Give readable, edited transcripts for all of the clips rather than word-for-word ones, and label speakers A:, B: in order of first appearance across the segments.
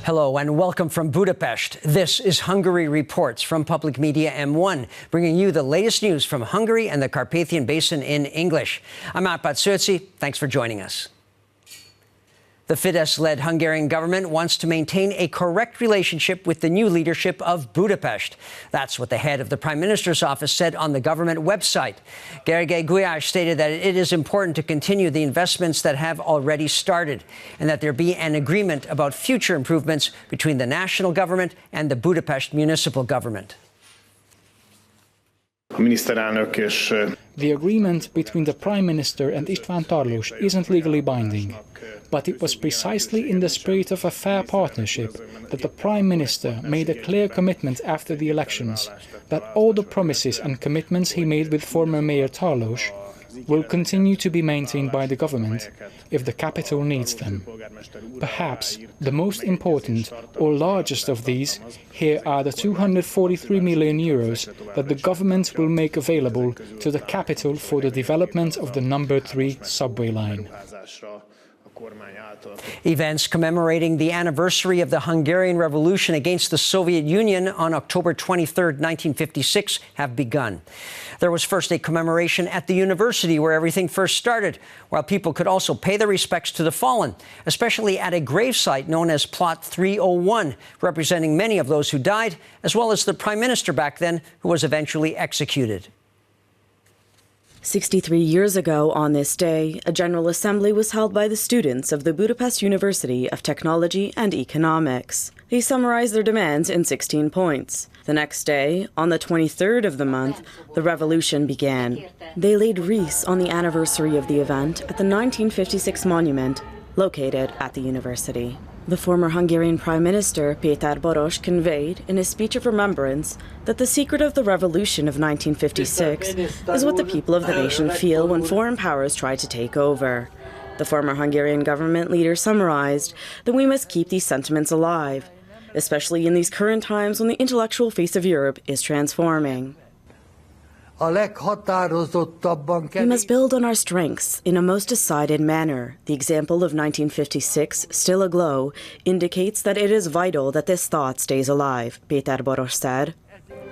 A: Hello and welcome from Budapest. This is Hungary Reports from Public Media M1, bringing you the latest news from Hungary and the Carpathian Basin in English. I'm Árpád Szőci. Thanks for joining us. The Fidesz-led Hungarian government wants to maintain a correct relationship with the new leadership of Budapest. That's what the head of the Prime Minister's office said on the government website. Gergely Gulyás stated that it is important to continue the investments that have already started and that there be an agreement about future improvements between the national government and the Budapest municipal government.
B: The agreement between the Prime Minister and István Tarlós isn't legally binding, but it was precisely in the spirit of a fair partnership that the Prime Minister made a clear commitment after the elections that all the promises and commitments he made with former Mayor Tarlós will continue to be maintained by the government if the capital needs them. Perhaps the most important or largest of these here are the 243 million euros that the government will make available to the capital for the development of the number 3 subway line.
A: Events commemorating the anniversary of the Hungarian Revolution against the Soviet Union on October 23, 1956, have begun. There was first a commemoration at the university where everything first started, while people could also pay their respects to the fallen, especially at a gravesite known as Plot 301, representing many of those who died, as well as the Prime Minister back then, who was eventually executed.
C: 63 years ago on this day, a General Assembly was held by the students of the Budapest University of Technology and Economics. They summarized their demands in 16 points. The next day, on the 23rd of the month, the revolution began. They laid wreaths on the anniversary of the event at the 1956 monument located at the university. The former Hungarian Prime Minister, Péter Boros, conveyed in his speech of remembrance that the secret of the revolution of 1956 is what the people of the nation feel when foreign powers try to take over. The former Hungarian government leader summarized that we must keep these sentiments alive, especially in these current times when the intellectual face of Europe is transforming. We must build on our strengths in a most decided manner. The example of 1956, still aglow, indicates that it is vital that this thought stays alive, Péter Boros said.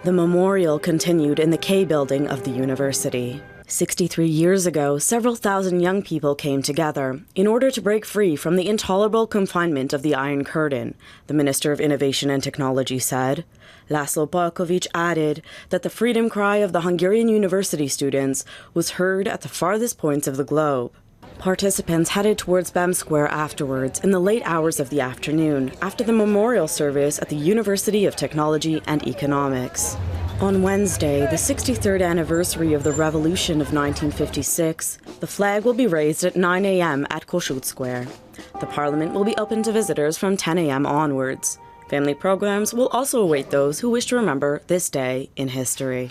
C: The memorial continued in the K building of the university. 63 years ago, several thousand young people came together in order to break free from the intolerable confinement of the Iron Curtain, the Minister of Innovation and Technology said. László Palkovics added that the freedom cry of the Hungarian university students was heard at the farthest points of the globe. Participants headed towards BEM Square afterwards in the late hours of the afternoon after the memorial service at the University of Technology and Economics. On Wednesday, the 63rd anniversary of the Revolution of 1956, the flag will be raised at 9 a.m. at Kossuth Square. The Parliament will be open to visitors from 10 a.m. onwards. Family programs will also await those who wish to remember this day in history.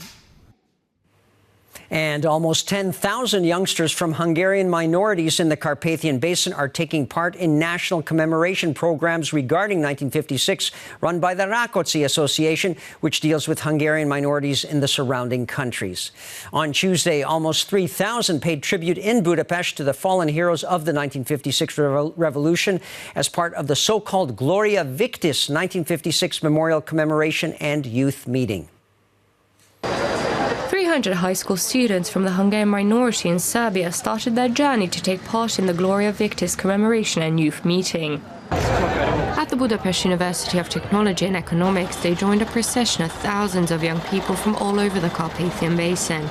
A: And almost 10,000 youngsters from Hungarian minorities in the Carpathian Basin are taking part in national commemoration programs regarding 1956 run by the Rákóczi Association, which deals with Hungarian minorities in the surrounding countries. On Tuesday, almost 3,000 paid tribute in Budapest to the fallen heroes of the 1956 revolution as part of the so-called Gloria Victis 1956 Memorial Commemoration and Youth Meeting.
D: 300 high school students from the Hungarian minority in Serbia started their journey to take part in the Gloria Victis commemoration and youth meeting. At the Budapest University of Technology and Economics, they joined a procession of thousands of young people from all over the Carpathian Basin.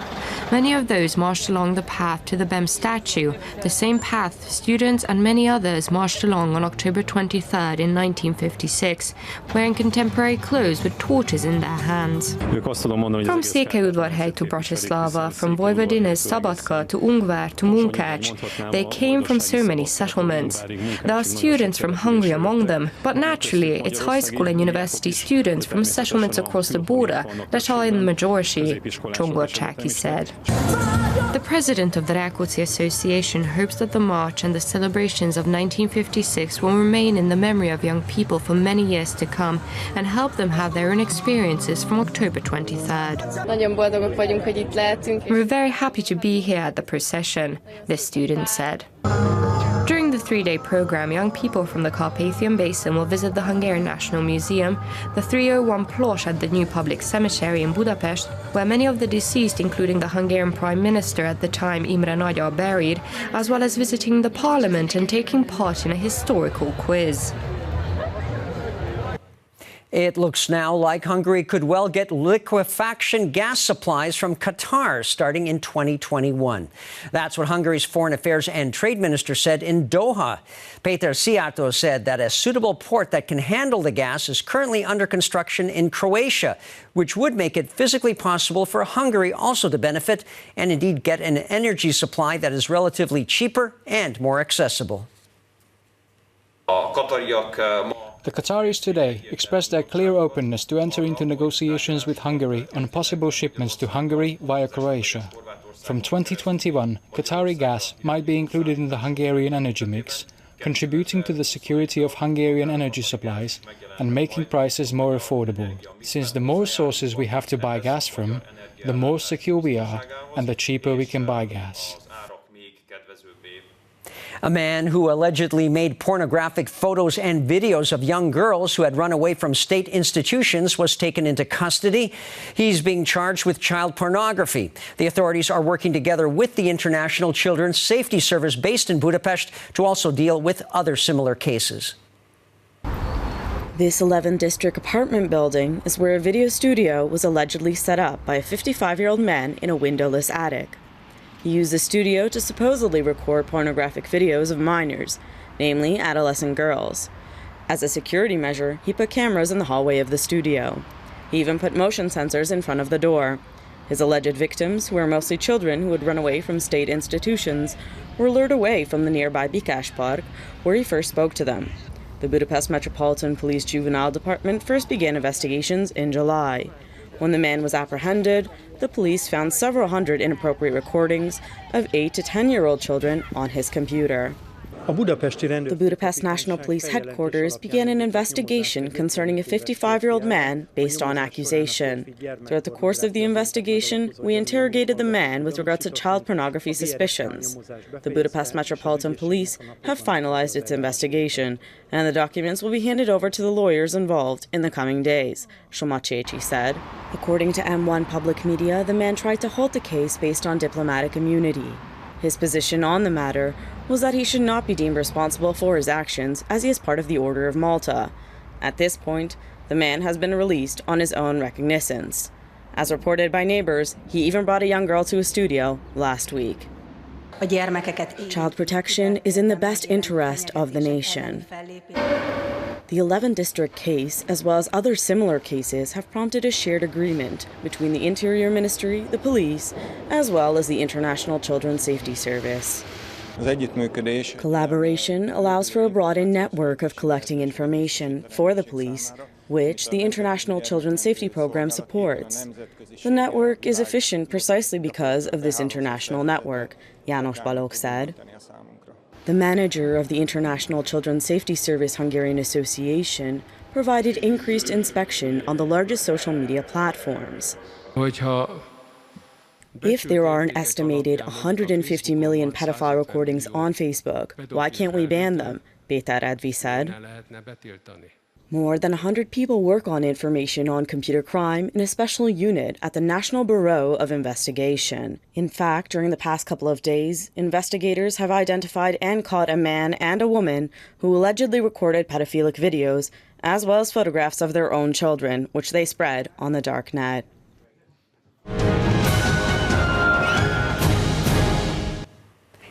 D: Many of those marched along the path to the BEM statue, the same path students and many others marched along on October 23rd in 1956, wearing contemporary clothes with torches in their hands. From Székelyudvarhely to Bratislava, from Vojvodina's Szabadka to Ungvár to Munkács, they came from so many settlements. There are students from Hungary among them, but naturally it's high school and university students from settlements across the border that are in the majority, Csongorcsáky said. The president of the Rákóczi Association hopes that the march and the celebrations of 1956 will remain in the memory of young people for many years to come and help them have their own experiences from October 23rd. We're very happy to be here at the procession, the student said. During the 3-day program, young people from the Carpathian Basin will visit the Hungarian National Museum, the 301 plot at the new public cemetery in Budapest, where many of the deceased, including the Hungarian Prime Minister at the time, Imre Nagy, are buried, as well as visiting the parliament and taking part in a historical quiz.
A: It looks now like Hungary could well get liquefaction gas supplies from Qatar starting in 2021. That's what Hungary's Foreign Affairs and Trade Minister said in Doha. Péter Szijjártó said that a suitable port that can handle the gas is currently under construction in Croatia, which would make it physically possible for Hungary also to benefit and indeed get an energy supply that is relatively cheaper and more accessible.
B: The Qataris today expressed their clear openness to enter into negotiations with Hungary on possible shipments to Hungary via Croatia. From 2021, Qatari gas might be included in the Hungarian energy mix, contributing to the security of Hungarian energy supplies and making prices more affordable. Since the more sources we have to buy gas from, the more secure we are and the cheaper we can buy gas.
A: A man who allegedly made pornographic photos and videos of young girls who had run away from state institutions was taken into custody. He's being charged with child pornography. The authorities are working together with the International Children's Safety Service based in Budapest to also deal with other similar cases.
C: This 11-district apartment building is where a video studio was allegedly set up by a 55-year-old man in a windowless attic. He used the studio to supposedly record pornographic videos of minors, namely adolescent girls. As a security measure, he put cameras in the hallway of the studio. He even put motion sensors in front of the door. His alleged victims, who were mostly children who had run away from state institutions, were lured away from the nearby Bikás Park, where he first spoke to them. The Budapest Metropolitan Police Juvenile Department first began investigations in July. When the man was apprehended, the police found several hundred inappropriate recordings of 8 to 10-year-old children on his computer. The Budapest National Police Headquarters began an investigation concerning a 55-year-old man based on accusation. Throughout the course of the investigation, we interrogated the man with regards to child pornography suspicions. The Budapest Metropolitan Police have finalized its investigation, and the documents will be handed over to the lawyers involved in the coming days, Somacécsi said. According to M1 Public Media, the man tried to halt the case based on diplomatic immunity. His position on the matter was that he should not be deemed responsible for his actions as he is part of the Order of Malta. At this point, the man has been released on his own recognizance. As reported by neighbors, he even brought a young girl to his studio last week. Child protection is in the best interest of the nation. The 11-district case, as well as other similar cases, have prompted a shared agreement between the Interior Ministry, the police, as well as the International Children's Safety Service. Collaboration allows for a broadened network of collecting information for the police, which the International Children's Safety Program supports. The network is efficient precisely because of this international network, János Balogh said. The manager of the International Children's Safety Service Hungarian Association provided increased inspection on the largest social media platforms. If there are an estimated 150 million pedophile recordings on Facebook, why can't we ban them? Péter Edvi said. More than 100 people work on information on computer crime in a special unit at the National Bureau of Investigation. In fact, during the past couple of days, investigators have identified and caught a man and a woman who allegedly recorded pedophilic videos, as well as photographs of their own children, which they spread on the dark net.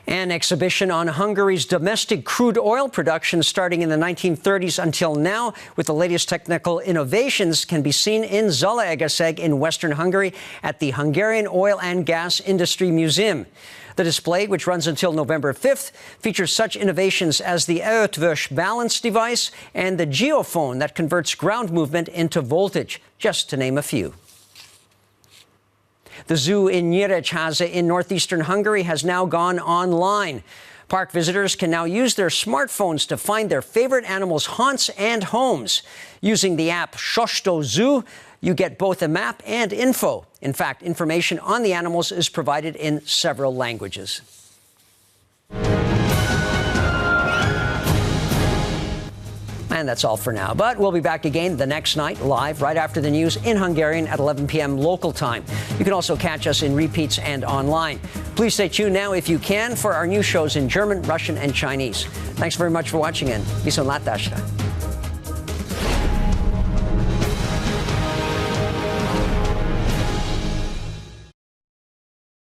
A: An exhibition on Hungary's domestic crude oil production starting in the 1930s until now, with the latest technical innovations, can be seen in Zalaegerszeg in western Hungary at the Hungarian Oil and Gas Industry Museum. The display, which runs until November 5th, features such innovations as the Eötvös balance device and the geophone that converts ground movement into voltage, just to name a few. The zoo in Nyíregyháza in northeastern Hungary has now gone online. Park visitors can now use their smartphones to find their favorite animals' haunts and homes. Using the app Sosto Zoo, you get both a map and info. In fact, information on the animals is provided in several languages. And that's all for now. But we'll be back again the next night, live, right after the news in Hungarian at 11 p.m. local time. You can also catch us in repeats and online. Please stay tuned now, if you can, for our new shows in German, Russian, and Chinese. Thanks very much for watching, and viszontlátásra.